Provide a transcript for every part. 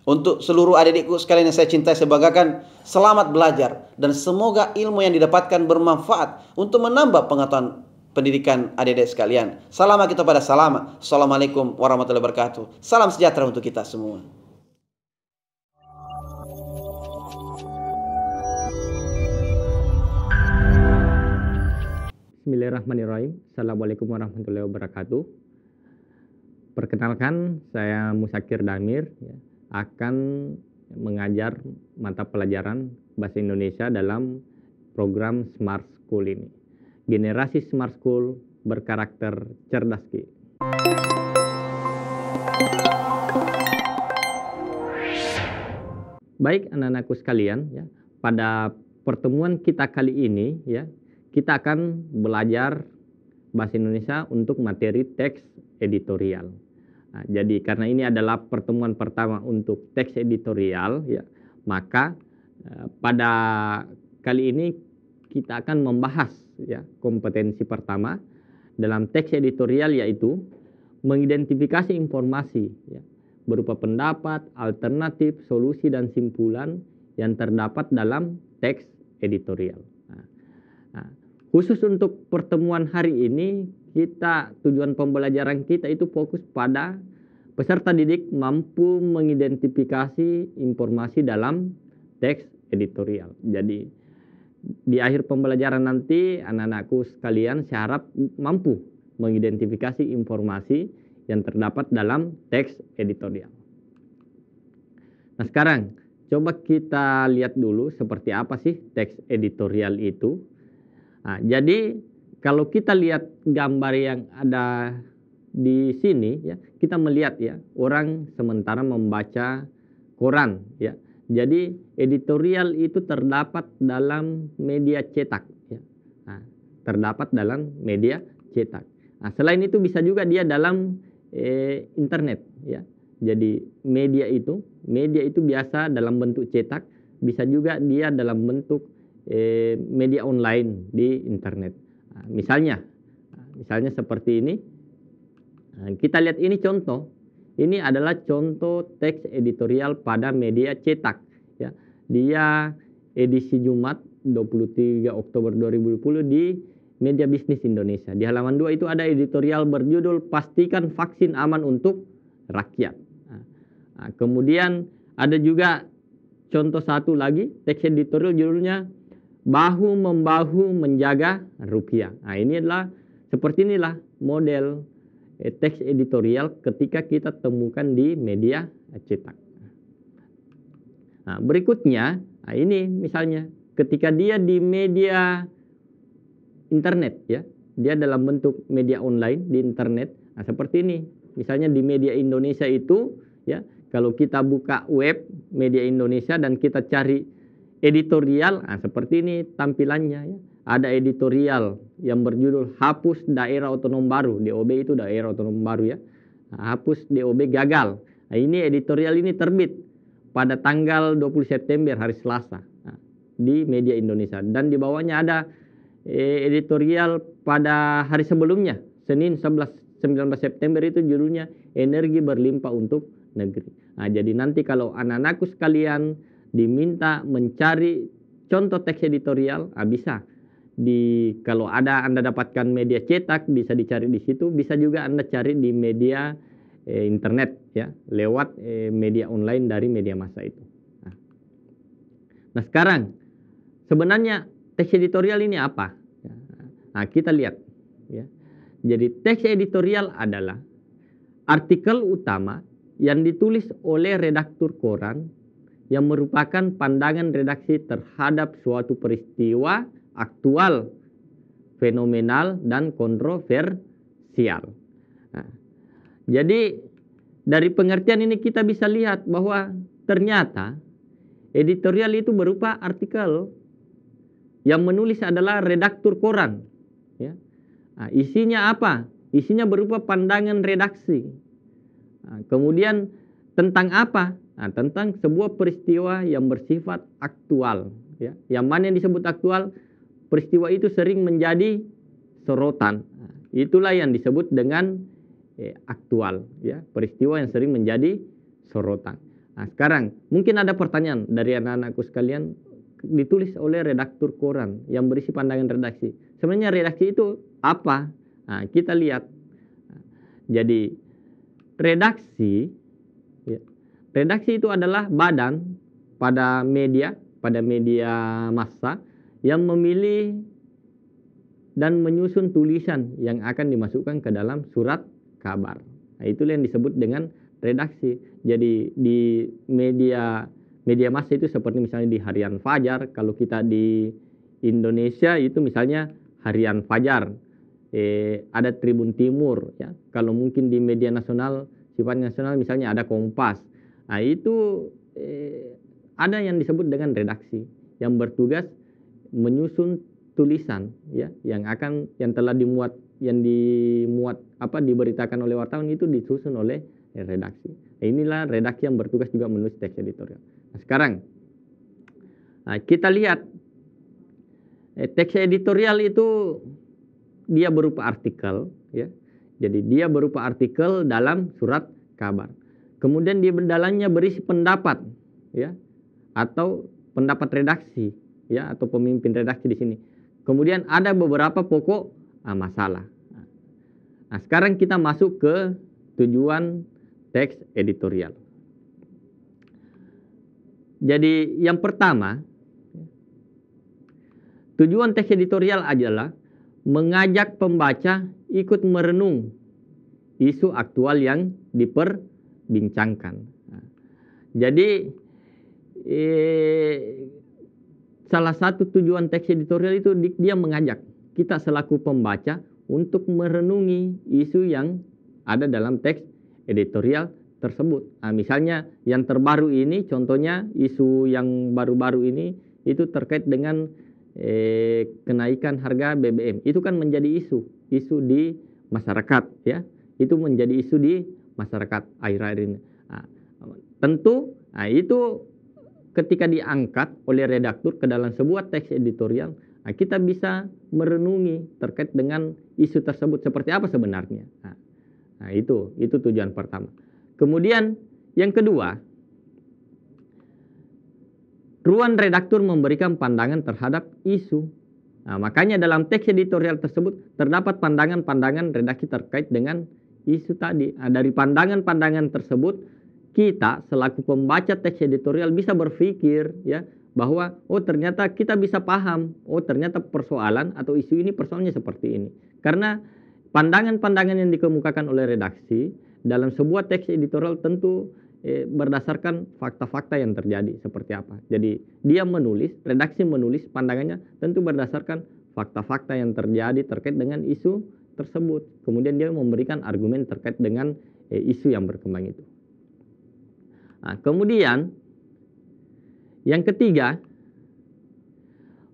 Untuk seluruh adik-adikku sekalian yang saya cintai, saya banggakan, selamat belajar dan semoga ilmu yang didapatkan bermanfaat untuk menambah pengetahuan pendidikan adik-adik sekalian. Salam kita pada salam. Assalamualaikum warahmatullahi wabarakatuh. Salam sejahtera untuk kita semua. Bismillahirrahmanirrahim. Assalamualaikum warahmatullahi wabarakatuh. Perkenalkan, saya Musakir Damir, akan mengajar mata pelajaran Bahasa Indonesia dalam program Smart School ini. Generasi Smart School berkarakter cerdas Ki. Baik anak-anakku sekalian, pada pertemuan kita kali ini, kita akan belajar Bahasa Indonesia untuk materi teks editorial. Nah, jadi karena ini adalah pertemuan pertama untuk teks editorial, maka pada kali ini kita akan membahas kompetensi pertama dalam teks editorial, yaitu mengidentifikasi informasi berupa pendapat, alternatif, solusi, dan simpulan yang terdapat dalam teks editorial. Khusus untuk pertemuan hari ini, tujuan pembelajaran kita itu fokus pada peserta didik mampu mengidentifikasi informasi dalam teks editorial. Jadi di akhir pembelajaran nanti anak-anakku sekalian saya harap mampu mengidentifikasi informasi yang terdapat dalam teks editorial. Nah sekarang coba kita lihat dulu seperti apa sih teks editorial itu. Nah, jadi kalau kita lihat gambar yang ada di sini, kita melihat orang sementara membaca koran. Jadi editorial itu terdapat dalam media cetak. Nah, terdapat dalam media cetak. Nah, selain itu bisa juga dia dalam internet. Jadi media itu biasa dalam bentuk cetak, bisa juga dia dalam bentuk media online di internet. Nah, misalnya seperti ini. Nah, kita lihat ini contoh. Ini adalah contoh teks editorial pada media cetak. Dia edisi Jumat 23 Oktober 2020 di Media Bisnis Indonesia. Di halaman 2 itu ada editorial berjudul Pastikan Vaksin Aman untuk Rakyat. Nah, kemudian ada juga contoh satu lagi teks editorial judulnya Bahu-membahu menjaga rupiah. Nah, ini adalah seperti inilah model teks editorial ketika kita temukan di media cetak. Nah, berikutnya, ini misalnya ketika dia di media internet, dia dalam bentuk media online di internet. Nah, seperti ini. Misalnya di Media Indonesia itu, kalau kita buka web Media Indonesia dan kita cari editorial, seperti ini tampilannya. Ada editorial yang berjudul Hapus Daerah Otonom Baru. DOB itu Daerah Otonom Baru Nah, hapus DOB gagal. Nah, ini editorial ini terbit pada tanggal 20 September hari Selasa di Media Indonesia. Dan di bawahnya ada editorial pada hari sebelumnya, Senin 19 September itu judulnya Energi Berlimpah untuk Negeri. Nah, jadi nanti kalau anak-anakku sekalian diminta mencari contoh teks editorial, bisa kalau ada Anda dapatkan media cetak bisa dicari di situ, bisa juga Anda cari di media internet lewat media online dari media massa itu. Nah sekarang sebenarnya teks editorial ini apa? Nah kita lihat Jadi teks editorial adalah artikel utama yang ditulis oleh redaktur koran yang merupakan pandangan redaksi terhadap suatu peristiwa aktual, fenomenal, dan kontroversial. Nah, jadi dari pengertian ini kita bisa lihat bahwa ternyata editorial itu berupa artikel yang menulis adalah redaktur koran. Nah, isinya apa? Isinya berupa pandangan redaksi. Nah, kemudian tentang apa? Nah, tentang sebuah peristiwa yang bersifat aktual. Yang mana yang disebut aktual? Peristiwa itu sering menjadi sorotan. Nah, itulah yang disebut dengan aktual. Peristiwa yang sering menjadi sorotan. Nah, sekarang mungkin ada pertanyaan dari anak-anakku sekalian, ditulis oleh redaktur koran yang berisi pandangan redaksi. Sebenarnya redaksi itu apa? Nah, kita lihat. Jadi redaksi, ya, redaksi itu adalah badan pada media massa yang memilih dan menyusun tulisan yang akan dimasukkan ke dalam surat kabar. Nah, itulah yang disebut dengan redaksi. Jadi di media massa itu seperti misalnya di Harian Fajar, kalau kita di Indonesia itu misalnya Harian Fajar, ada Tribun Timur, ya. Kalau mungkin di media nasional, sifatnya nasional misalnya ada Kompas. Nah, itu ada yang disebut dengan redaksi yang bertugas menyusun tulisan, ya, yang telah dimuat diberitakan oleh wartawan itu disusun oleh redaksi. Nah, inilah redaksi yang bertugas juga menulis teks editorial. Nah, sekarang kita lihat teks editorial itu dia berupa artikel, ya. Jadi dia berupa artikel dalam surat kabar. Kemudian di dalamnya berisi pendapat, ya, atau pendapat redaksi, ya, atau pemimpin redaksi di sini. Kemudian ada beberapa pokok masalah. Nah, sekarang kita masuk ke tujuan teks editorial. Jadi yang pertama, tujuan teks editorial adalah mengajak pembaca ikut merenung isu aktual yang diperbincangkan. Nah, jadi salah satu tujuan teks editorial itu dia mengajak kita selaku pembaca untuk merenungi isu yang ada dalam teks editorial tersebut. Nah, misalnya yang terbaru ini, contohnya isu yang baru-baru ini itu terkait dengan kenaikan harga BBM. Itu kan menjadi isu di masyarakat, ya. Itu menjadi isu di masyarakat akhir-akhir ini. Nah, tentu, itu ketika diangkat oleh redaktur ke dalam sebuah teks editorial, kita bisa merenungi terkait dengan isu tersebut seperti apa sebenarnya. Nah, itu tujuan pertama. Kemudian yang kedua, ruang redaktur memberikan pandangan terhadap isu. Nah, makanya dalam teks editorial tersebut terdapat pandangan-pandangan redaksi terkait dengan isu tadi. Nah, dari pandangan-pandangan tersebut kita selaku pembaca teks editorial bisa berpikir, ya, bahwa ternyata kita bisa paham, ternyata persoalan atau isu ini persoalannya seperti ini. Karena pandangan-pandangan yang dikemukakan oleh redaksi dalam sebuah teks editorial tentu berdasarkan fakta-fakta yang terjadi seperti apa. Jadi dia redaksi menulis pandangannya tentu berdasarkan fakta-fakta yang terjadi terkait dengan isu tersebut. Kemudian dia memberikan argumen terkait dengan isu yang berkembang itu. Nah, kemudian yang ketiga,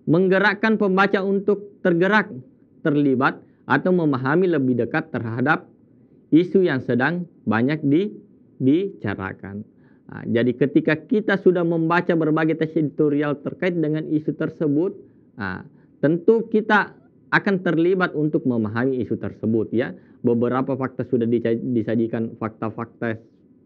menggerakkan pembaca untuk tergerak, terlibat, atau memahami lebih dekat terhadap isu yang sedang banyak dibicarakan. Nah, jadi ketika kita sudah membaca berbagai teks editorial terkait dengan isu tersebut, tentu kita akan terlibat untuk memahami isu tersebut, ya. Beberapa fakta sudah disajikan, fakta-fakta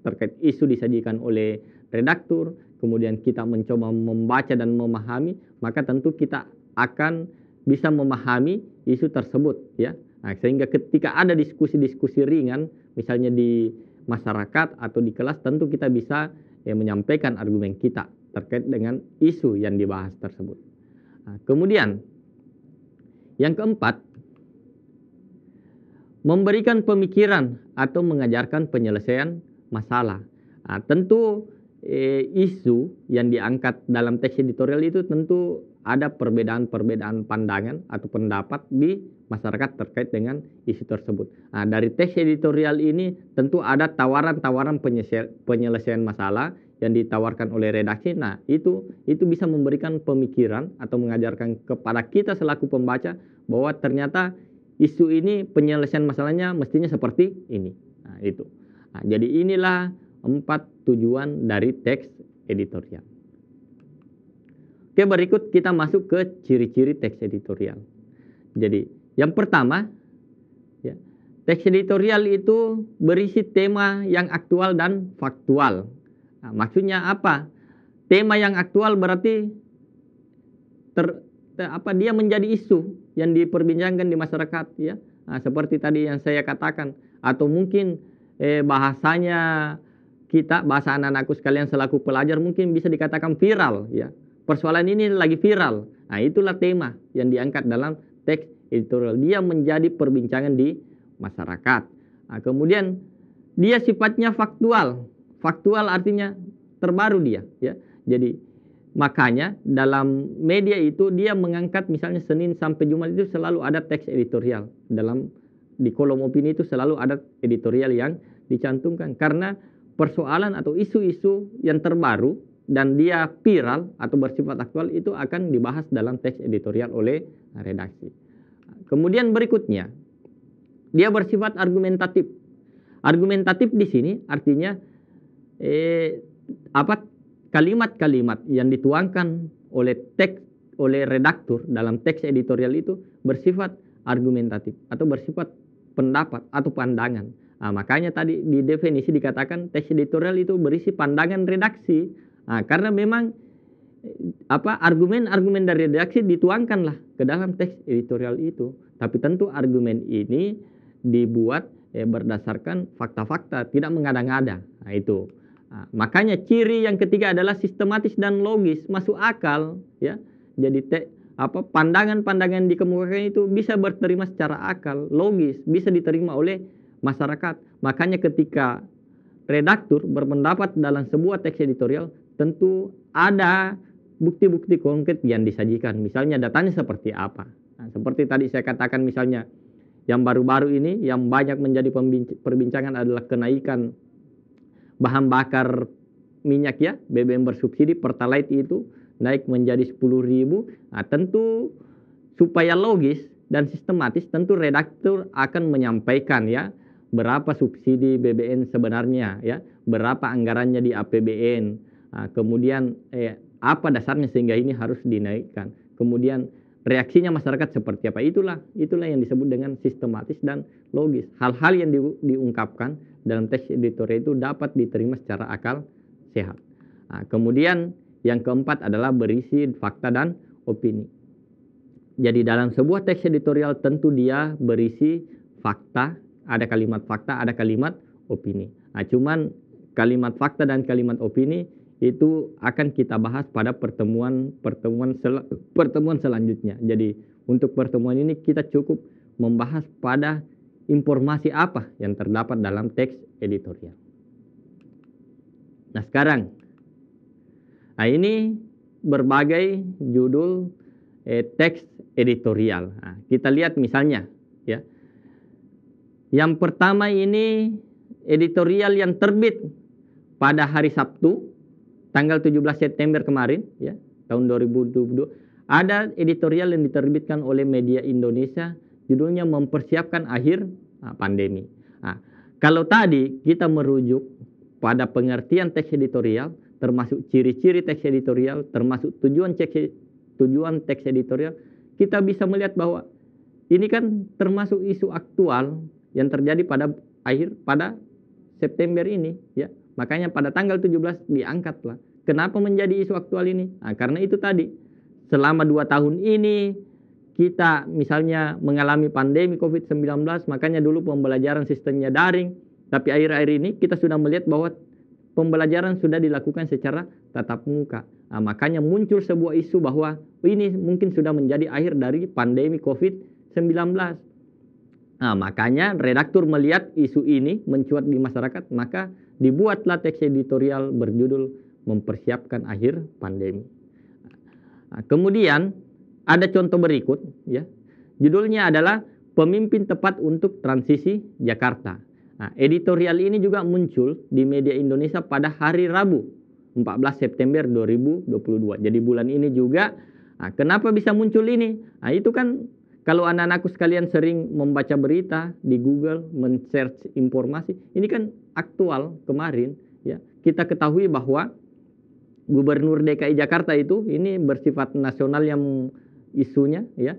terkait isu disajikan oleh redaktur, kemudian kita mencoba membaca dan memahami, maka tentu kita akan bisa memahami isu tersebut, ya. Nah, sehingga ketika ada diskusi-diskusi ringan, misalnya di masyarakat atau di kelas, tentu kita bisa menyampaikan argumen kita terkait dengan isu yang dibahas tersebut. Nah, kemudian yang keempat, memberikan pemikiran atau mengajarkan penyelesaian masalah. Nah, tentu isu yang diangkat dalam teks editorial itu tentu ada perbedaan-perbedaan pandangan atau pendapat di masyarakat terkait dengan isu tersebut. Nah, dari teks editorial ini tentu ada tawaran-tawaran penyelesaian masalah yang ditawarkan oleh redaksi. Nah, itu bisa memberikan pemikiran atau mengajarkan kepada kita selaku pembaca bahwa ternyata isu ini penyelesaian masalahnya mestinya seperti ini. Nah, itu. Nah, jadi inilah 4 tujuan dari teks editorial. Oke, berikut kita masuk ke ciri-ciri teks editorial. Jadi yang pertama, ya, teks editorial itu berisi tema yang aktual dan faktual. Maksudnya apa? Tema yang aktual berarti dia menjadi isu yang diperbincangkan di masyarakat, ya. Seperti tadi yang saya katakan, atau mungkin bahasanya bahasa anak-anakku sekalian selaku pelajar mungkin bisa dikatakan viral, ya. Persoalan ini lagi viral. Itulah tema yang diangkat dalam teks editorial. Dia menjadi perbincangan di masyarakat. Kemudian dia sifatnya faktual. Faktual artinya terbaru dia, ya. Jadi makanya dalam media itu dia mengangkat misalnya Senin sampai Jumat itu selalu ada teks editorial. Di kolom opini itu selalu ada editorial yang dicantumkan. Karena persoalan atau isu-isu yang terbaru dan dia viral atau bersifat aktual itu akan dibahas dalam teks editorial oleh redaksi. Kemudian berikutnya, dia bersifat argumentatif. Argumentatif di sini artinya kalimat-kalimat yang dituangkan oleh redaktur dalam teks editorial itu bersifat argumentatif atau bersifat pendapat atau pandangan. Makanya tadi di definisi dikatakan teks editorial itu berisi pandangan redaksi. Karena memang argumen-argumen dari redaksi dituangkanlah ke dalam teks editorial itu. Tapi tentu argumen ini dibuat berdasarkan fakta-fakta, tidak mengada-ngada. Itu. Makanya ciri yang ketiga adalah sistematis dan logis, masuk akal, ya. Jadi pandangan-pandangan dikemukakan itu bisa diterima secara akal, logis, bisa diterima oleh masyarakat. Makanya ketika redaktur berpendapat dalam sebuah teks editorial, tentu ada bukti-bukti konkret yang disajikan. Misalnya datanya seperti apa. Seperti tadi saya katakan misalnya, yang baru-baru ini yang banyak menjadi perbincangan adalah kenaikan bahan bakar minyak, ya, BBM bersubsidi, Pertalite itu naik menjadi 10.000. Tentu supaya logis dan sistematis, tentu redaktur akan menyampaikan, ya, berapa subsidi BBM sebenarnya, ya, berapa anggarannya di APBN. Kemudian apa dasarnya sehingga ini harus dinaikkan. Kemudian reaksinya masyarakat seperti apa. Itulah yang disebut dengan sistematis dan logis. Hal-hal yang diungkapkan dalam teks editorial itu dapat diterima secara akal sehat. Kemudian yang keempat adalah berisi fakta dan opini. Jadi dalam sebuah teks editorial tentu dia berisi fakta, ada kalimat fakta, ada kalimat opini. Cuman kalimat fakta dan kalimat opini itu akan kita bahas pada pertemuan selanjutnya. Jadi untuk pertemuan ini kita cukup membahas pada informasi apa yang terdapat dalam teks editorial. Nah sekarang, ini berbagai judul teks editorial. Kita lihat misalnya, ya. Yang pertama ini editorial yang terbit pada hari Sabtu, tanggal 17 September kemarin, ya, tahun 2022, ada editorial yang diterbitkan oleh Media Indonesia, judulnya mempersiapkan akhir pandemi. Kalau tadi kita merujuk pada pengertian teks editorial, termasuk ciri-ciri teks editorial, termasuk tujuan teks editorial, kita bisa melihat bahwa ini kan termasuk isu aktual yang terjadi pada September ini, ya. Makanya pada tanggal 17 diangkatlah. Kenapa menjadi isu aktual ini? Karena itu tadi, selama 2 tahun ini kita misalnya mengalami pandemi COVID-19, makanya dulu pembelajaran sistemnya daring. Tapi akhir-akhir ini kita sudah melihat bahwa pembelajaran sudah dilakukan secara tatap muka. Makanya muncul sebuah isu bahwa ini mungkin sudah menjadi akhir dari pandemi COVID-19. Makanya redaktur melihat isu ini mencuat di masyarakat, maka dibuatlah teks editorial berjudul mempersiapkan akhir pandemi. Kemudian ada contoh berikut, ya. Judulnya adalah pemimpin tepat untuk transisi Jakarta. Editorial ini juga muncul di Media Indonesia pada hari Rabu 14 September 2022. Jadi bulan ini juga. Kenapa bisa muncul ini? Itu kan kalau anak-anakku sekalian sering membaca berita di Google, men-search informasi, ini kan aktual kemarin, ya. Kita ketahui bahwa Gubernur DKI Jakarta itu ini bersifat nasional yang isunya, ya,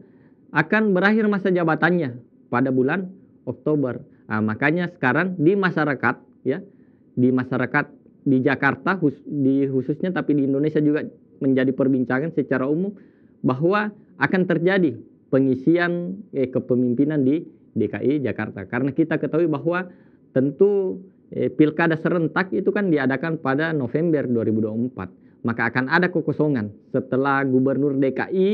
akan berakhir masa jabatannya pada bulan Oktober. Makanya sekarang di masyarakat, ya, di masyarakat di Jakarta khususnya, tapi di Indonesia juga menjadi perbincangan secara umum bahwa akan terjadi pengisian kepemimpinan di DKI Jakarta. Karena kita ketahui bahwa tentu pilkada serentak itu kan diadakan pada November 2024. Maka akan ada kekosongan setelah Gubernur DKI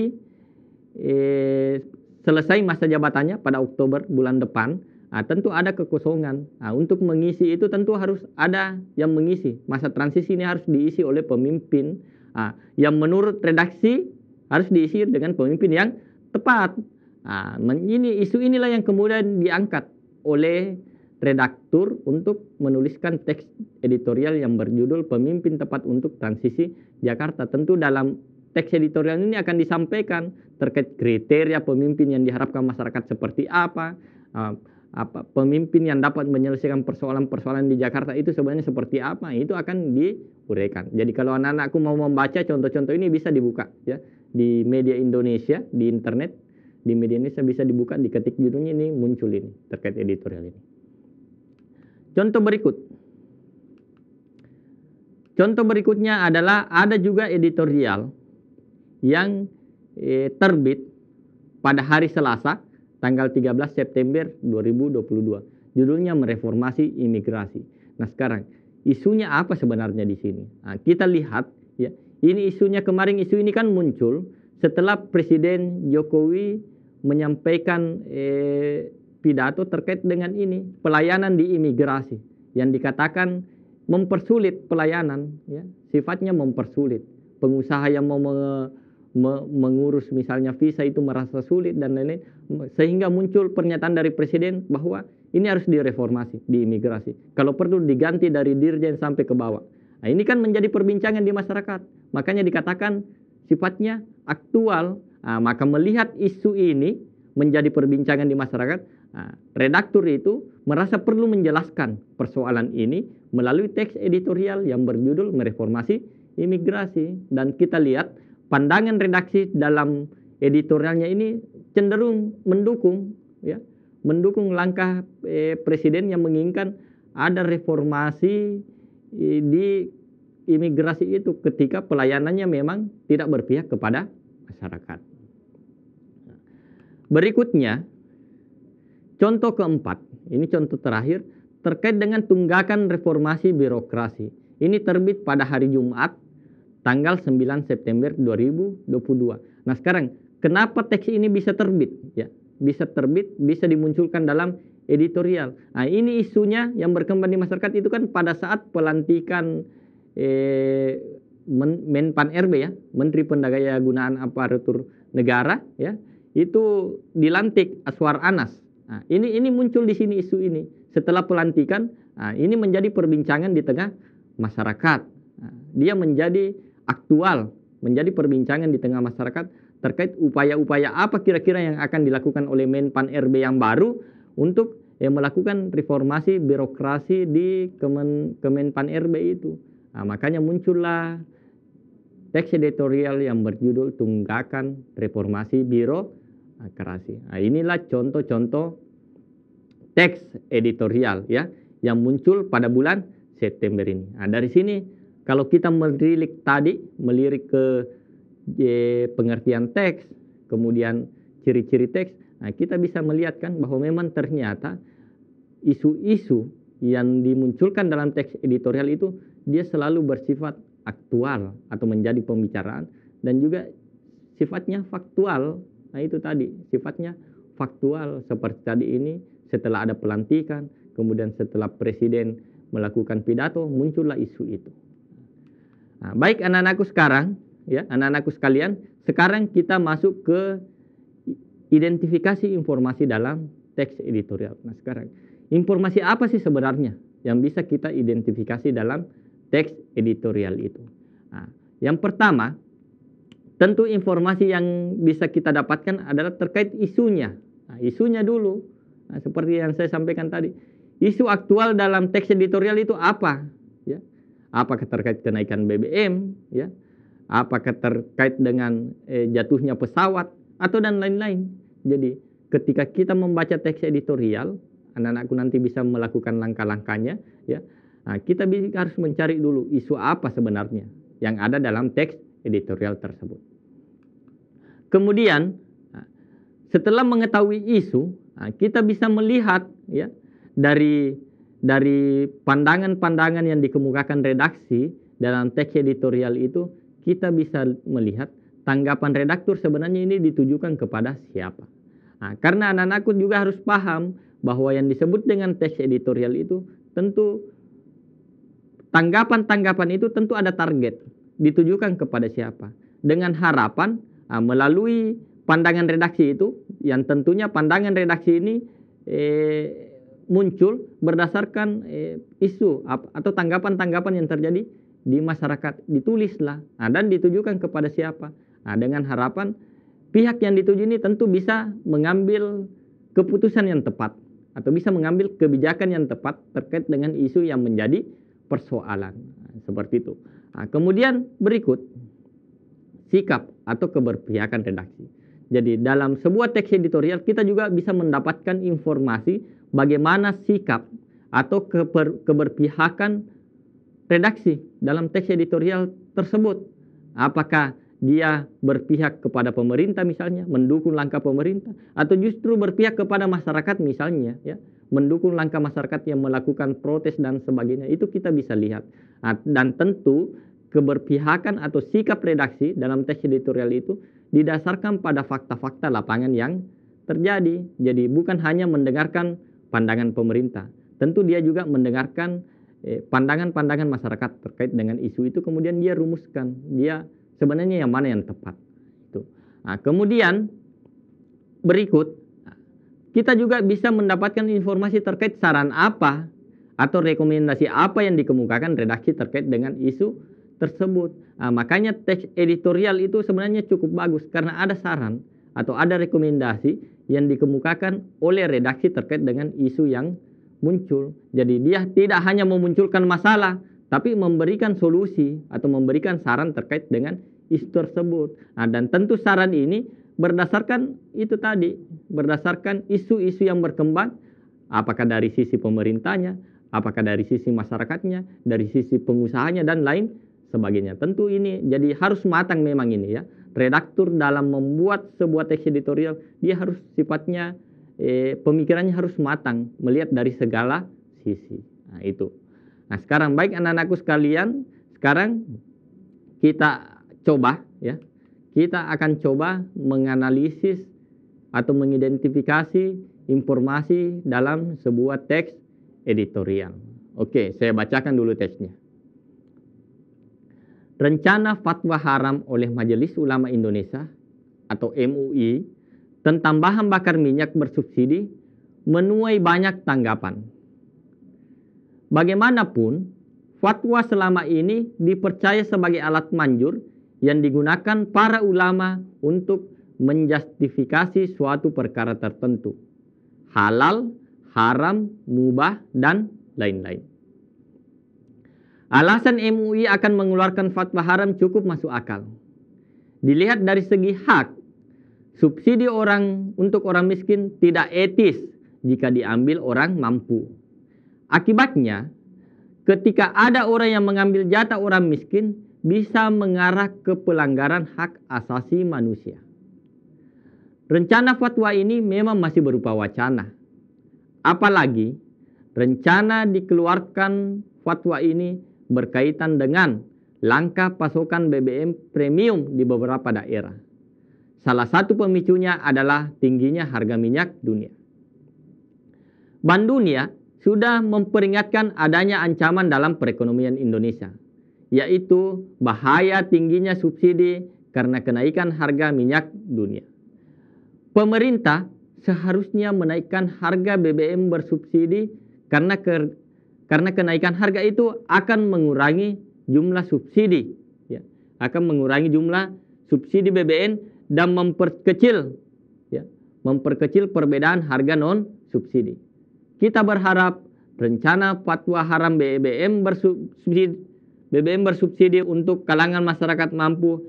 selesai masa jabatannya pada Oktober bulan depan. Tentu ada kekosongan. Untuk mengisi itu tentu harus ada yang mengisi. Masa transisi ini harus diisi oleh pemimpin yang menurut redaksi harus diisi dengan pemimpin yang tepat. Ini isu inilah yang kemudian diangkat oleh redaktur untuk menuliskan teks editorial yang berjudul Pemimpin Tepat untuk Transisi Jakarta. Tentu dalam teks editorial ini akan disampaikan terkait kriteria pemimpin yang diharapkan masyarakat seperti apa, pemimpin yang dapat menyelesaikan persoalan-persoalan di Jakarta itu sebenarnya seperti apa, itu akan diuraikan. Jadi kalau anak-anakku mau membaca contoh-contoh ini bisa dibuka ya di media Indonesia, di internet, di media Indonesia bisa dibuka, diketik judulnya, ini muncul ini terkait editorial ini. Contoh berikutnya adalah ada juga editorial yang terbit pada hari Selasa tanggal 13 September 2022. Judulnya Mereformasi Imigrasi. Nah, sekarang isunya apa sebenarnya di sini? Kita lihat ya, ini isunya kemarin, isu ini kan muncul setelah Presiden Jokowi menyampaikan pidato terkait dengan ini, pelayanan di imigrasi yang dikatakan mempersulit pelayanan ya, sifatnya mempersulit. Pengusaha yang mau mengurus misalnya visa itu merasa sulit dan lain-lain, sehingga muncul pernyataan dari Presiden bahwa ini harus direformasi di imigrasi. Kalau perlu diganti dari dirjen sampai ke bawah. Ini kan menjadi perbincangan di masyarakat. Makanya dikatakan sifatnya aktual. Maka melihat isu ini menjadi perbincangan di masyarakat, redaktur itu merasa perlu menjelaskan persoalan ini melalui teks editorial yang berjudul Mereformasi Imigrasi. Dan kita lihat pandangan redaksi dalam editorialnya ini cenderung mendukung ya, mendukung langkah Presiden yang menginginkan ada reformasi di imigrasi itu ketika pelayanannya memang tidak berpihak kepada masyarakat. Berikutnya, contoh keempat, ini contoh terakhir, terkait dengan tunggakan reformasi birokrasi. Ini terbit pada hari Jumat, tanggal 9 September 2022. Nah sekarang, kenapa teks ini bisa terbit? Ya, bisa terbit, bisa dimunculkan dalam editorial. Ini isunya yang berkembang di masyarakat itu kan pada saat pelantikan Menpan RB ya, Menteri Pendaya-gunaan Aparatur Negara ya, itu dilantik Aswar Anas. Ini muncul di sini isu ini setelah pelantikan. Ini menjadi perbincangan di tengah masyarakat. Dia menjadi aktual, menjadi perbincangan di tengah masyarakat terkait upaya-upaya apa kira-kira yang akan dilakukan oleh Menpan RB yang baru untuk melakukan reformasi birokrasi di Kemenpan RB itu. Makanya muncullah teks editorial yang berjudul Tunggakan Reformasi Birokrasi. Inilah contoh-contoh teks editorial ya yang muncul pada bulan September ini. Dari sini kalau kita melirik ke pengertian teks, kemudian ciri-ciri teks, kita bisa melihat kan bahwa memang ternyata isu-isu yang dimunculkan dalam teks editorial itu dia selalu bersifat aktual atau menjadi pembicaraan dan juga sifatnya faktual. Itu tadi sifatnya faktual seperti tadi ini, setelah ada pelantikan, kemudian setelah Presiden melakukan pidato, muncullah isu itu. Baik anak-anakku sekarang, ya anak-anakku sekalian, sekarang kita masuk ke identifikasi informasi dalam teks editorial. Nah sekarang, informasi apa sih sebenarnya yang bisa kita identifikasi dalam teks editorial itu? Yang pertama, tentu informasi yang bisa kita dapatkan adalah terkait isunya. Isunya dulu, seperti yang saya sampaikan tadi. Isu aktual dalam teks editorial itu apa? Ya, apakah terkait kenaikan BBM? Ya, apakah terkait dengan jatuhnya pesawat atau dan lain-lain? Jadi ketika kita membaca teks editorial, anak-anakku nanti bisa melakukan langkah-langkahnya. Ya, Nah, kita harus mencari dulu isu apa sebenarnya yang ada dalam teks editorial tersebut. Kemudian setelah mengetahui isu, kita bisa melihat ya dari pandangan-pandangan yang dikemukakan redaksi dalam teks editorial itu, kita bisa melihat tanggapan redaktur sebenarnya ini ditujukan kepada siapa. Nah, karena anak-anakku juga harus paham bahwa yang disebut dengan teks editorial itu tentu tanggapan-tanggapan itu tentu ada target, ditujukan kepada siapa. Dengan harapan melalui pandangan redaksi itu, yang tentunya pandangan redaksi ini muncul berdasarkan isu atau tanggapan-tanggapan yang terjadi di masyarakat, ditulislah dan ditujukan kepada siapa. Dengan harapan pihak yang dituju ini tentu bisa mengambil keputusan yang tepat atau bisa mengambil kebijakan yang tepat terkait dengan isu yang menjadi persoalan. Seperti itu. Kemudian berikut sikap atau keberpihakan redaksi. Jadi dalam sebuah teks editorial kita juga bisa mendapatkan informasi bagaimana sikap atau keberpihakan redaksi dalam teks editorial tersebut. Apakah dia berpihak kepada pemerintah misalnya, mendukung langkah pemerintah, atau justru berpihak kepada masyarakat misalnya, ya, mendukung langkah masyarakat yang melakukan protes dan sebagainya. Itu kita bisa lihat. Dan tentu keberpihakan atau sikap redaksi dalam teks editorial itu didasarkan pada fakta-fakta lapangan yang terjadi. Jadi bukan hanya mendengarkan pandangan pemerintah, tentu dia juga mendengarkan pandangan-pandangan masyarakat terkait dengan isu itu, kemudian dia rumuskan, dia sebenarnya yang mana yang tepat. Kemudian berikut kita juga bisa mendapatkan informasi terkait saran apa atau rekomendasi apa yang dikemukakan redaksi terkait dengan isu tersebut. Makanya teks editorial itu sebenarnya cukup bagus karena ada saran atau ada rekomendasi yang dikemukakan oleh redaksi terkait dengan isu yang muncul. Jadi dia tidak hanya memunculkan masalah, tapi memberikan solusi atau memberikan saran terkait dengan isu tersebut. Dan tentu saran ini berdasarkan itu tadi, berdasarkan isu-isu yang berkembang, apakah dari sisi pemerintahnya, apakah dari sisi masyarakatnya, dari sisi pengusahanya dan lain sebagainya. Tentu ini jadi harus matang memang ini ya. Redaktur dalam membuat sebuah teks editorial dia harus sifatnya pemikirannya harus matang, melihat dari segala sisi. Itu. Sekarang baik anak-anakku sekalian, sekarang kita coba ya. Kita akan coba menganalisis atau mengidentifikasi informasi dalam sebuah teks editorial. Oke, saya bacakan dulu teksnya. Rencana Fatwa Haram oleh Majelis Ulama Indonesia atau MUI tentang bahan bakar minyak bersubsidi menuai banyak tanggapan. Bagaimanapun, fatwa selama ini dipercaya sebagai alat manjur yang digunakan para ulama untuk menjustifikasi suatu perkara tertentu. Halal, haram, mubah, dan lain-lain. Alasan MUI akan mengeluarkan fatwa haram cukup masuk akal. Dilihat dari segi hak, subsidi untuk orang miskin tidak etis jika diambil orang mampu. Akibatnya, ketika ada orang yang mengambil jatah orang miskin, bisa mengarah ke pelanggaran hak asasi manusia. Rencana fatwa ini memang masih berupa wacana. Apalagi, rencana dikeluarkan fatwa ini berkaitan dengan langkah pasokan BBM premium di beberapa daerah. Salah satu pemicunya adalah tingginya harga minyak dunia. Bank Dunia sudah memperingatkan adanya ancaman dalam perekonomian Indonesia, yaitu bahaya tingginya subsidi karena kenaikan harga minyak dunia. Pemerintah seharusnya menaikkan harga BBM bersubsidi karena kenaikan harga itu akan mengurangi jumlah subsidi, ya, akan mengurangi jumlah subsidi BBM dan memperkecil perbedaan harga non subsidi. Kita berharap rencana fatwa haram BBM bersubsidi untuk kalangan masyarakat mampu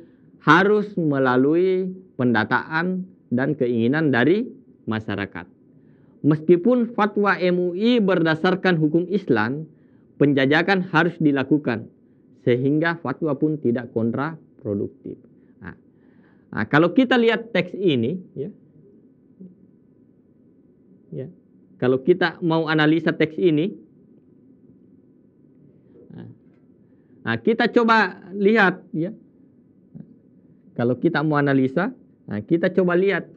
harus melalui pendataan dan keinginan dari masyarakat. Meskipun fatwa MUI berdasarkan hukum Islam, penjajakan harus dilakukan sehingga fatwa pun tidak kontraproduktif. Nah, kalau kita lihat teks ini, kalau kita mau analisa teks ini, nah, kita coba lihat, kalau kita mau analisa, nah, kita coba lihat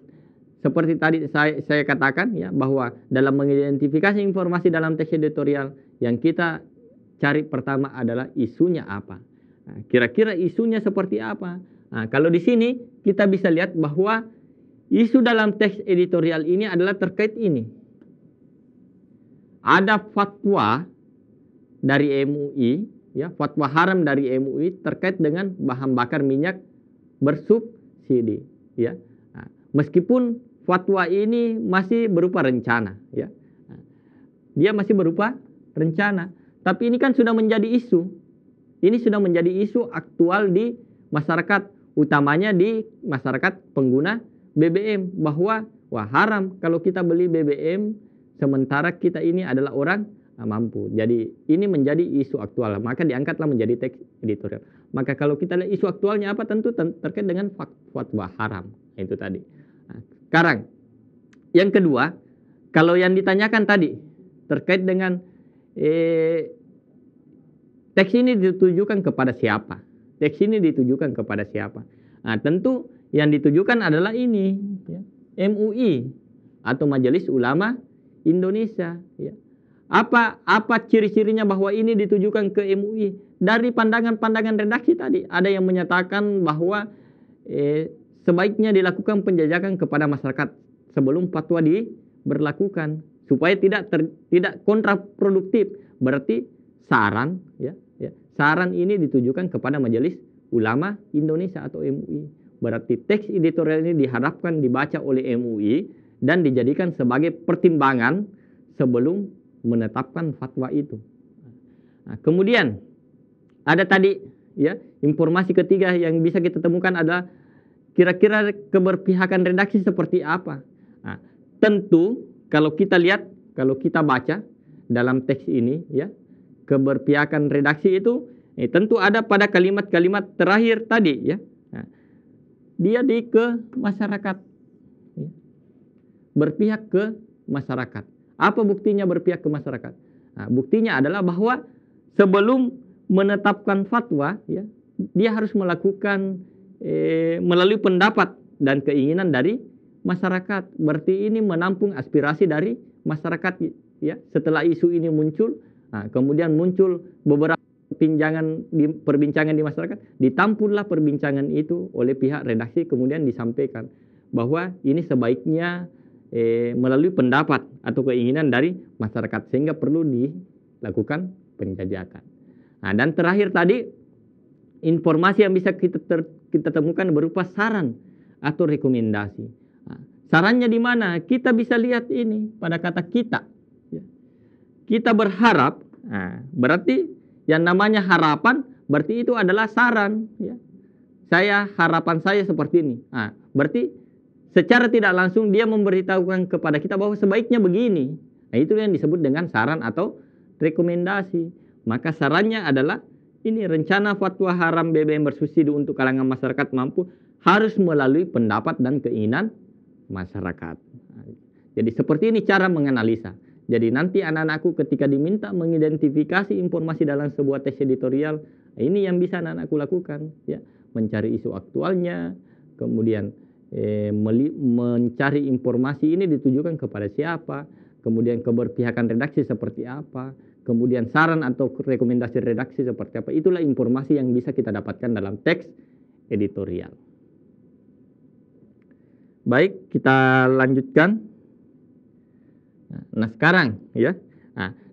seperti tadi saya katakan, bahwa dalam mengidentifikasi informasi dalam teks editorial, yang kita cari pertama adalah isunya apa. Nah, kira-kira isunya seperti apa? Nah, kalau di sini kita bisa lihat bahwa isu dalam teks editorial ini adalah terkait ini. Ada fatwa dari MUI, fatwa haram dari MUI terkait dengan bahan bakar minyak bersubsidi. Nah, meskipun fatwa ini masih berupa rencana, dia masih berupa rencana, tapi ini kan sudah menjadi isu. Ini sudah menjadi isu aktual di masyarakat, utamanya di masyarakat pengguna BBM, bahwa haram kalau kita beli BBM sementara kita ini adalah orang mampu. Jadi ini menjadi isu aktual, maka diangkatlah menjadi teks editorial. Maka kalau kita lihat isu aktualnya apa, tentu terkait dengan fatwa haram. Itu tadi. Nah, sekarang yang kedua, kalau yang ditanyakan tadi terkait dengan teks ini ditujukan kepada siapa? Teks ini ditujukan kepada siapa? Nah, tentu yang ditujukan adalah ini, MUI atau Majelis Ulama Indonesia. Apa ciri-cirinya bahwa ini ditujukan ke MUI? Dari pandangan-pandangan redaksi tadi, ada yang menyatakan bahwa sebaiknya dilakukan penjajakan kepada masyarakat sebelum fatwa diberlakukan supaya tidak kontraproduktif. Berarti saran, saran ini ditujukan kepada Majelis Ulama Indonesia atau MUI. Berarti teks editorial ini diharapkan dibaca oleh MUI dan dijadikan sebagai pertimbangan sebelum menetapkan fatwa itu. Nah, kemudian ada tadi informasi ketiga yang bisa kita temukan adalah kira-kira keberpihakan redaksi seperti apa. Nah, tentu kalau kita lihat, kalau kita baca dalam teks ini, keberpihakan redaksi itu tentu ada pada kalimat-kalimat terakhir tadi, Nah, dia ke masyarakat, berpihak ke masyarakat. Apa buktinya berpihak ke masyarakat? Nah, buktinya adalah bahwa sebelum menetapkan fatwa, dia harus melakukan melalui pendapat dan keinginan dari masyarakat. Berarti ini menampung aspirasi dari masyarakat. Setelah isu ini muncul, kemudian muncul beberapa perbincangan di masyarakat, ditampunglah perbincangan itu oleh pihak redaksi, kemudian disampaikan bahwa ini sebaiknya melalui pendapat atau keinginan dari masyarakat, sehingga perlu dilakukan penjajakan. Nah, dan terakhir tadi, informasi yang bisa kita temukan berupa saran atau rekomendasi. Nah, sarannya di mana? Kita bisa lihat ini pada kata kita. Kita berharap, berarti yang namanya harapan, berarti itu adalah saran. Harapan saya seperti ini. Nah, berarti secara tidak langsung dia memberitahukan kepada kita bahwa sebaiknya begini. Nah, itu yang disebut dengan saran atau rekomendasi. Maka sarannya adalah ini, rencana fatwa haram BBM bersubsidi untuk kalangan masyarakat mampu harus melalui pendapat dan keinginan masyarakat. Jadi seperti ini cara menganalisa. Jadi nanti anak-anakku ketika diminta mengidentifikasi informasi dalam sebuah teks editorial, ini yang bisa anak-anakku lakukan, mencari isu aktualnya, kemudian mencari informasi ini ditujukan kepada siapa, kemudian keberpihakan redaksi seperti apa, kemudian saran atau rekomendasi redaksi seperti apa. Itulah informasi yang bisa kita dapatkan dalam teks editorial. Baik, kita lanjutkan. Nah, sekarang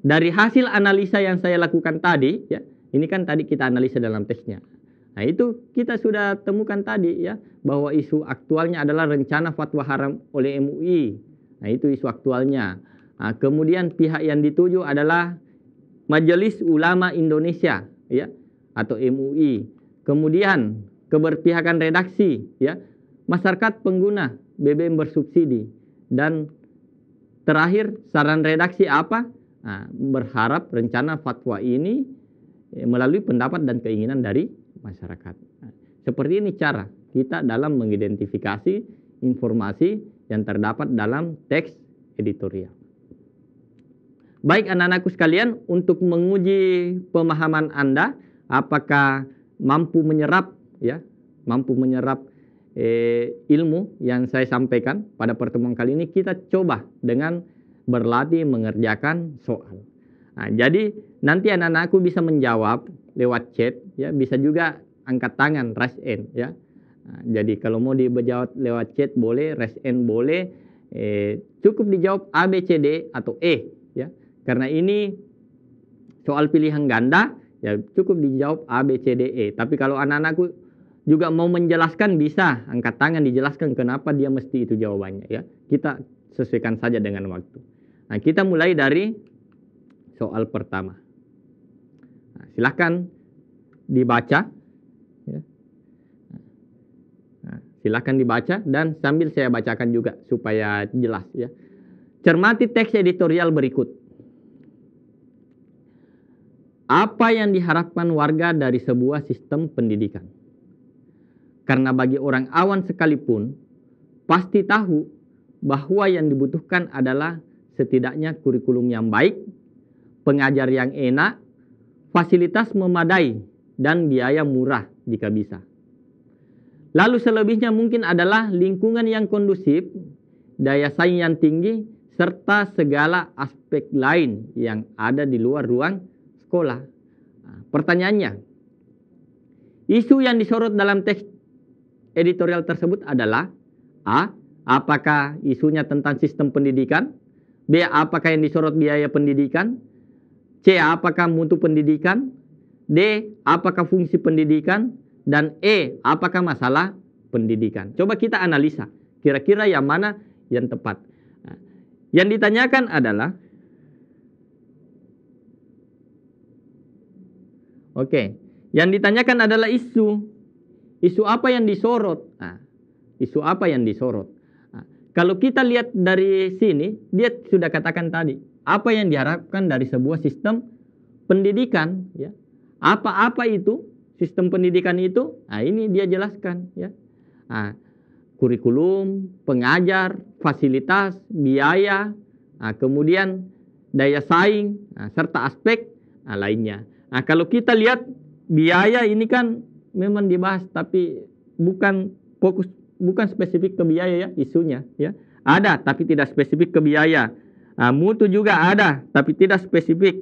dari hasil analisa yang saya lakukan tadi, ini kan tadi kita analisa dalam teksnya. Nah, itu kita sudah temukan tadi, bahwa isu aktualnya adalah rencana fatwa haram oleh MUI. Nah, itu isu aktualnya. Nah, kemudian pihak yang dituju adalah Majelis Ulama Indonesia, atau MUI. Kemudian keberpihakan redaksi, masyarakat pengguna BBM bersubsidi. Dan terakhir, saran redaksi apa? berharap rencana fatwa ini melalui pendapat dan keinginan dari masyarakat. Seperti ini cara kita dalam mengidentifikasi informasi yang terdapat dalam teks editorial. Baik anak-anakku sekalian, untuk menguji pemahaman Anda apakah mampu menyerap ilmu yang saya sampaikan pada pertemuan kali ini, kita coba dengan berlatih mengerjakan soal. Jadi nanti anak-anakku bisa menjawab lewat chat, ya, bisa juga angkat tangan, raise hand, ya. Jadi kalau mau dijawab lewat chat boleh, raise hand boleh, cukup dijawab A, B, C, D atau E, ya. Karena ini soal pilihan ganda, ya cukup dijawab A, B, C, D, E. Tapi kalau anak-anakku juga mau menjelaskan, bisa angkat tangan dijelaskan kenapa dia mesti itu jawabannya, ya. Kita sesuaikan saja dengan waktu. Kita mulai dari soal pertama. Silahkan dibaca, ya. Silahkan dibaca dan sambil saya bacakan juga supaya jelas, ya. Cermati teks editorial berikut. Apa yang diharapkan warga dari sebuah sistem pendidikan? Karena bagi orang awam sekalipun pasti tahu bahwa yang dibutuhkan adalah setidaknya kurikulum yang baik, pengajar yang enak, fasilitas memadai, dan biaya murah jika bisa. Lalu selebihnya mungkin adalah lingkungan yang kondusif, daya saing yang tinggi, serta segala aspek lain yang ada di luar ruang sekolah. Pertanyaannya, isu yang disorot dalam teks editorial tersebut adalah A. Apakah isunya tentang sistem pendidikan? B. Apakah yang disorot biaya pendidikan? C. Apakah mutu pendidikan? D. Apakah fungsi pendidikan? Dan E. Apakah masalah pendidikan? Coba kita analisa, kira-kira yang mana yang tepat. Yang ditanyakan adalah, yang ditanyakan adalah isu. Isu apa yang disorot? Isu apa yang disorot? Kalau kita lihat dari sini, dia sudah katakan tadi, apa yang diharapkan dari sebuah sistem pendidikan, ya. Apa itu sistem pendidikan itu? Ini dia jelaskan, ya. Kurikulum, pengajar, fasilitas, biaya, kemudian daya saing, serta aspek lainnya. Kalau kita lihat biaya ini kan memang dibahas, tapi bukan fokus, bukan spesifik ke biaya, ya, isunya, ya. Ada tapi tidak spesifik ke biaya. Mutu juga ada tapi tidak spesifik.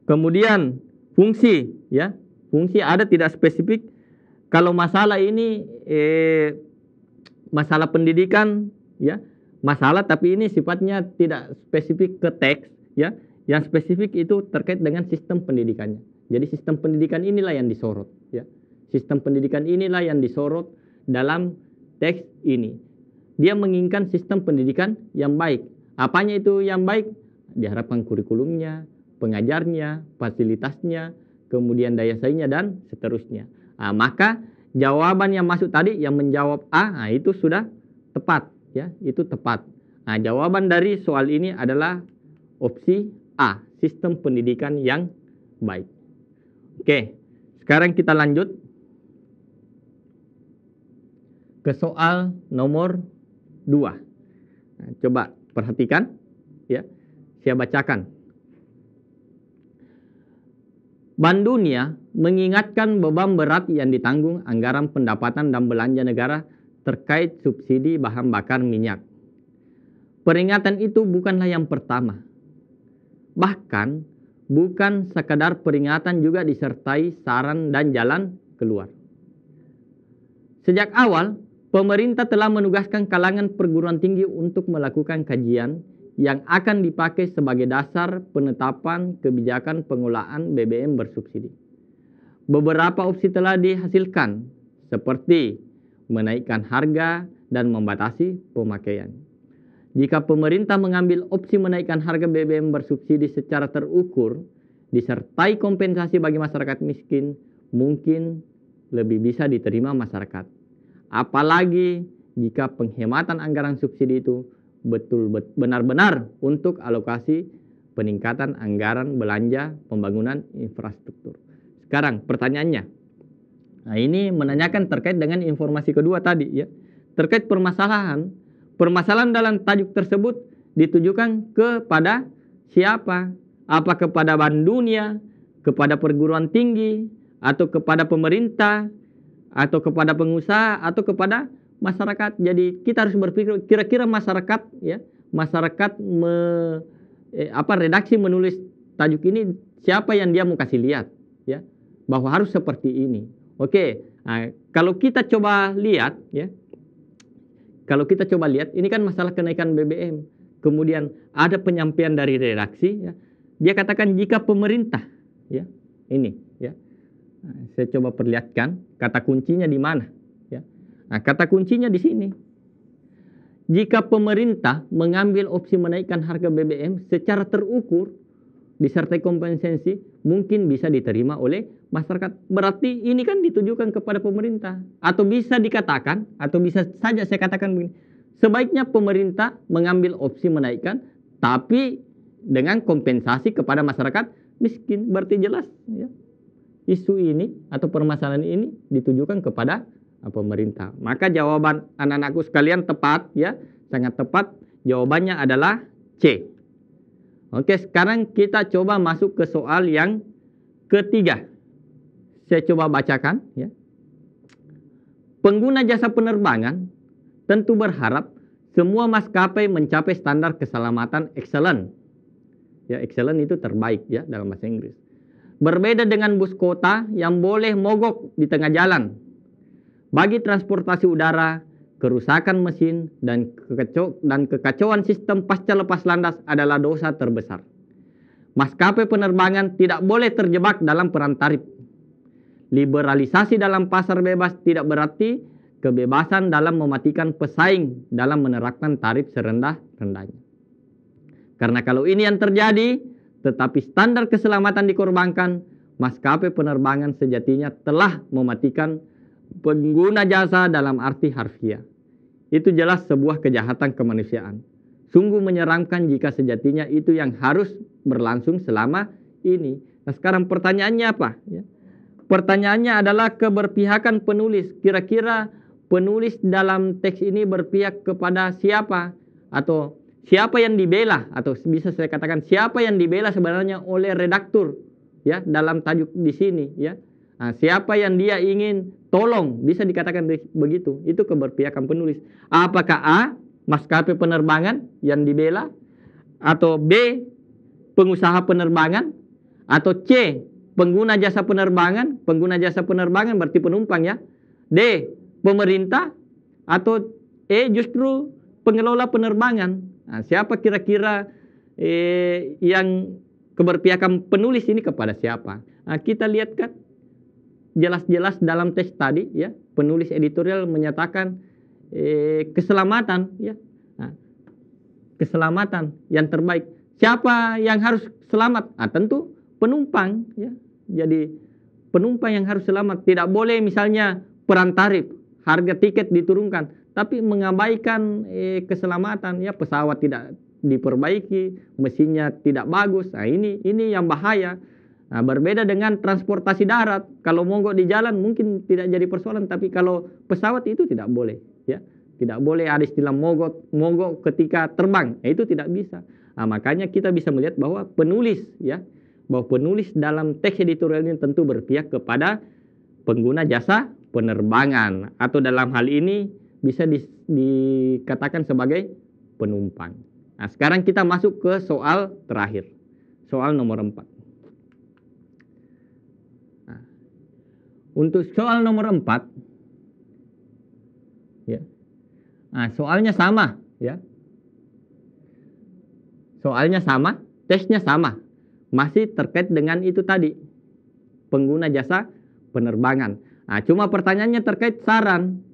Kemudian fungsi, ya. Fungsi ada tidak spesifik. Kalau masalah ini masalah pendidikan, ya. Masalah tapi ini sifatnya tidak spesifik ke teks, ya. Yang spesifik itu terkait dengan sistem pendidikannya. Jadi sistem pendidikan inilah yang disorot, ya. Sistem pendidikan inilah yang disorot dalam teks ini. Dia menginginkan sistem pendidikan yang baik. Apanya itu yang baik? Diharapkan kurikulumnya, pengajarnya, fasilitasnya, kemudian daya saingnya, dan seterusnya. Maka jawaban yang masuk tadi yang menjawab A, itu sudah tepat, ya, itu tepat. Jawaban dari soal ini adalah opsi A, sistem pendidikan yang baik. Oke, sekarang kita lanjut ke soal nomor 2. Coba perhatikan, ya. Saya bacakan. Bank Dunia mengingatkan beban berat yang ditanggung anggaran pendapatan dan belanja negara terkait subsidi bahan bakar minyak. Peringatan itu bukanlah yang pertama. Bahkan bukan sekadar peringatan, juga disertai saran dan jalan keluar. Sejak awal, pemerintah telah menugaskan kalangan perguruan tinggi untuk melakukan kajian yang akan dipakai sebagai dasar penetapan kebijakan pengelolaan BBM bersubsidi. Beberapa opsi telah dihasilkan, seperti menaikkan harga dan membatasi pemakaian. Jika pemerintah mengambil opsi menaikkan harga BBM bersubsidi secara terukur, disertai kompensasi bagi masyarakat miskin, mungkin lebih bisa diterima masyarakat. Apalagi jika penghematan anggaran subsidi itu benar-benar untuk alokasi peningkatan anggaran belanja pembangunan infrastruktur. Sekarang pertanyaannya, nah ini menanyakan terkait dengan informasi kedua tadi ya, terkait permasalahan dalam tajuk tersebut ditujukan kepada siapa? Apa kepada Bank Dunia, kepada perguruan tinggi, atau kepada pemerintah, atau kepada pengusaha, atau kepada masyarakat. Jadi kita harus berpikir kira-kira masyarakat ya, redaksi menulis tajuk ini siapa yang dia mau kasih lihat ya, bahwa harus seperti ini. Oke, nah, kalau kita coba lihat ya, ini kan masalah kenaikan BBM. Kemudian ada penyampaian dari redaksi ya, dia katakan jika pemerintah ya, ini ya. Nah, saya coba perlihatkan kata kuncinya di mana ya. Nah, kata kuncinya di sini. Jika pemerintah mengambil opsi menaikkan harga BBM secara terukur disertai kompensasi, mungkin bisa diterima oleh masyarakat. Berarti ini kan ditujukan kepada pemerintah. Atau bisa dikatakan, atau bisa saja saya katakan begini, sebaiknya pemerintah mengambil opsi menaikkan, tapi dengan kompensasi kepada masyarakat miskin. Berarti jelas ya, isu ini atau permasalahan ini ditujukan kepada pemerintah. Maka jawaban anak-anakku sekalian tepat ya, sangat tepat. Jawabannya adalah C. Oke, sekarang kita coba masuk ke soal yang ketiga. Saya coba bacakan ya. Pengguna jasa penerbangan tentu berharap semua maskapai mencapai standar keselamatan excellent. Ya, excellent itu terbaik ya dalam bahasa Inggris. Berbeda dengan bus kota yang boleh mogok di tengah jalan. Bagi transportasi udara, kerusakan mesin dan kekacauan sistem pasca lepas landas adalah dosa terbesar. Maskapai penerbangan tidak boleh terjebak dalam perang tarif. Liberalisasi dalam pasar bebas tidak berarti kebebasan dalam mematikan pesaing dalam menerapkan tarif serendah-rendahnya. Karena kalau ini yang terjadi, tetapi standar keselamatan dikorbankan, maskapai penerbangan sejatinya telah mematikan pengguna jasa dalam arti harfiah. Itu jelas sebuah kejahatan kemanusiaan. Sungguh menyeramkan jika sejatinya itu yang harus berlangsung selama ini. Nah, sekarang pertanyaannya apa? Ya. Pertanyaannya adalah keberpihakan penulis. Kira-kira penulis dalam teks ini berpihak kepada siapa? Atau siapa yang dibela? Atau bisa saya katakan siapa yang dibela sebenarnya oleh redaktur ya dalam tajuk di sini ya. Nah, siapa yang dia ingin tolong, bisa dikatakan begitu. Itu keberpihakan penulis. Apakah A, maskapai penerbangan yang dibela, atau B, pengusaha penerbangan, atau C, pengguna jasa penerbangan. Pengguna jasa penerbangan berarti penumpang ya. D, pemerintah, atau E, justru pengelola penerbangan. Nah, siapa kira-kira yang keberpihakan penulis ini kepada siapa? Nah, kita lihat kan jelas-jelas dalam teks tadi ya, penulis editorial menyatakan keselamatan ya. Nah, keselamatan yang terbaik. Siapa yang harus selamat? Nah, tentu penumpang ya. Jadi penumpang yang harus selamat. Tidak boleh misalnya perang tarif, harga tiket diturunkan, tapi mengabaikan keselamatan ya, pesawat tidak diperbaiki, mesinnya tidak bagus. Nah, ini yang bahaya. Nah, berbeda dengan transportasi darat. Kalau mogok di jalan mungkin tidak jadi persoalan, tapi kalau pesawat itu tidak boleh ya. Tidak boleh ada istilah mogok ketika terbang. Nah, itu tidak bisa. Nah, makanya kita bisa melihat bahwa penulis ya, bahwa penulis dalam teks editorial ini tentu berpihak kepada pengguna jasa penerbangan, atau dalam hal ini bisa dikatakan sebagai penumpang. Nah, sekarang kita masuk ke soal terakhir. Soal nomor 4. Untuk soal nomor 4 ya. Nah, soalnya sama ya. Soalnya sama, tesnya sama. Masih terkait dengan itu tadi. Pengguna jasa penerbangan. Nah, cuma pertanyaannya terkait saran.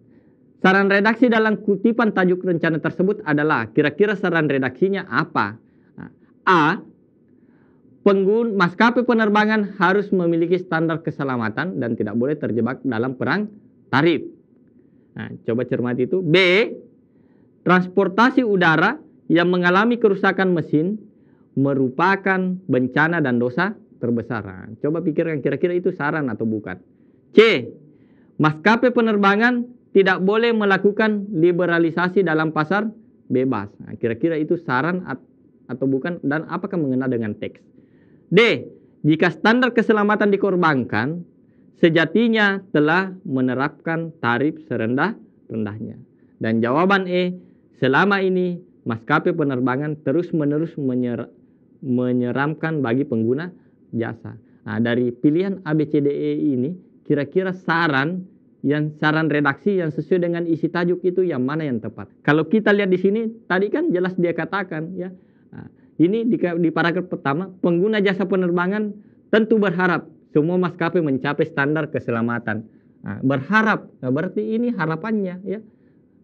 Saran redaksi dalam kutipan tajuk rencana tersebut adalah kira-kira saran redaksinya apa? Nah, A, maskapai penerbangan harus memiliki standar keselamatan dan tidak boleh terjebak dalam perang tarif. Nah, coba cermati itu. B, transportasi udara yang mengalami kerusakan mesin merupakan bencana dan dosa terbesar. Nah, coba pikirkan kira-kira itu saran atau bukan. C. Maskapai penerbangan tidak boleh melakukan liberalisasi dalam pasar bebas. Nah, kira-kira itu saran atau bukan, dan apakah mengenal dengan teks. D. Jika standar keselamatan dikorbankan, sejatinya telah menerapkan tarif serendah-rendahnya. Dan jawaban E. Selama ini maskapai penerbangan terus-menerus menyeramkan bagi pengguna jasa. Nah, dari pilihan A, B, C, D, E ini, kira-kira saran redaksi yang sesuai dengan isi tajuk itu yang mana yang tepat? Kalau kita lihat di sini, tadi kan jelas dia katakan ya. Nah, ini di paragraf pertama, pengguna jasa penerbangan tentu berharap semua maskapai mencapai standar keselamatan. Nah, berharap, nah, berarti ini harapannya ya.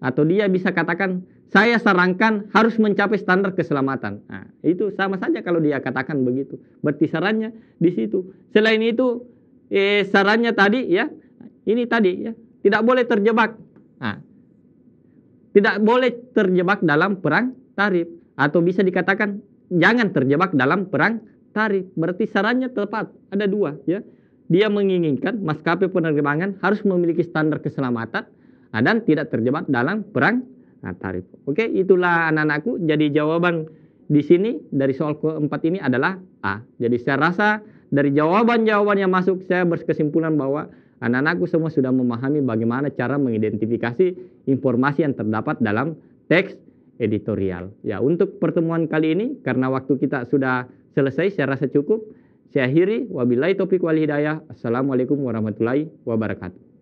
Atau dia bisa katakan, saya sarankan harus mencapai standar keselamatan. Nah, itu sama saja kalau dia katakan begitu. Berarti sarannya di situ. Selain itu, sarannya tadi ya, ini tadi ya, tidak boleh terjebak. Nah, tidak boleh terjebak dalam perang tarif. Atau bisa dikatakan, jangan terjebak dalam perang tarif. Berarti sarannya tepat. Ada dua ya. Dia menginginkan maskapai penerbangan harus memiliki standar keselamatan dan tidak terjebak dalam perang tarif. Oke, itulah anak-anakku. Jadi jawaban di sini dari soal keempat ini adalah A. Jadi saya rasa dari jawaban-jawaban yang masuk, saya berkesimpulan bahwa anak-anakku semua sudah memahami bagaimana cara mengidentifikasi informasi yang terdapat dalam teks editorial. Ya, untuk pertemuan kali ini, karena waktu kita sudah selesai, saya rasa cukup. Saya akhiri, wabillahi taufiq wal hidayah. Assalamualaikum warahmatullahi wabarakatuh.